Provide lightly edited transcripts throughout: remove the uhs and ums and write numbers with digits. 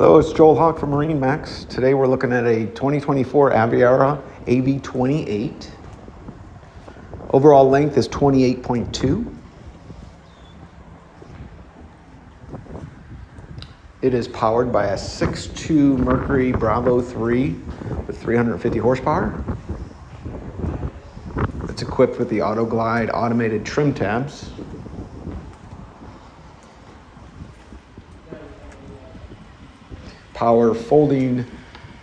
Hello, it's Joel Hawk from MarineMax. Today we're looking at a 2024 Aviara AV28. Overall length is 28.2. It is powered by a 6.2 Mercury Bravo 3 with 350 horsepower. It's equipped with the Auto Glide automated trim tabs. Power folding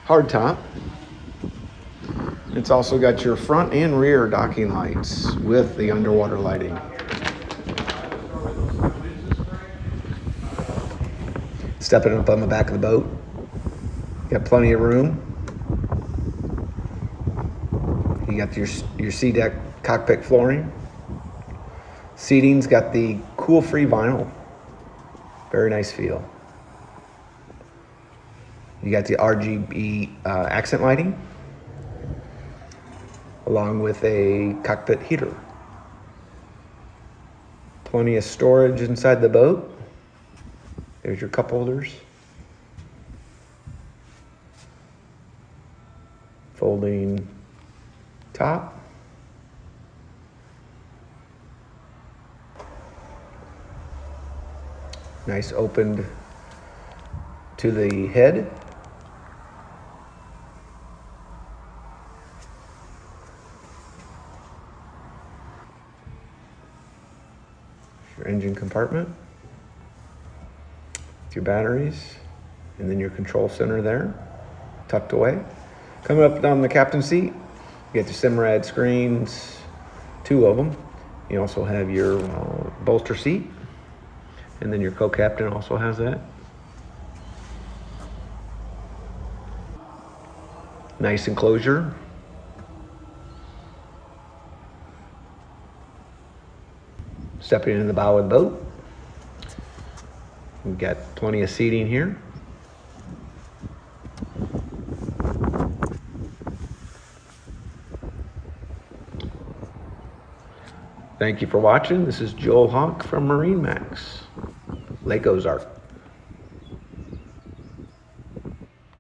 hardtop. It's also got your front and rear docking lights with the underwater lighting. Stepping up on the back of the boat. Got plenty of room. You got your sea deck cockpit flooring. Seating's got the cool free vinyl. Very nice feel. You got the RGB accent lighting, along with a cockpit heater. Plenty of storage inside the boat. There's your cup holders. Folding top. Nice opened to the head. Your engine compartment, your batteries, and then your control center there, tucked away. Coming up on the captain's seat, you get the Simrad screens, 2 of them. You also have your bolster seat, and then your co-captain also has that. Nice enclosure. Stepping in the bow of the boat. We've got plenty of seating here. Thank you for watching. This is Joel Hawk from MarineMax, Lake Ozark.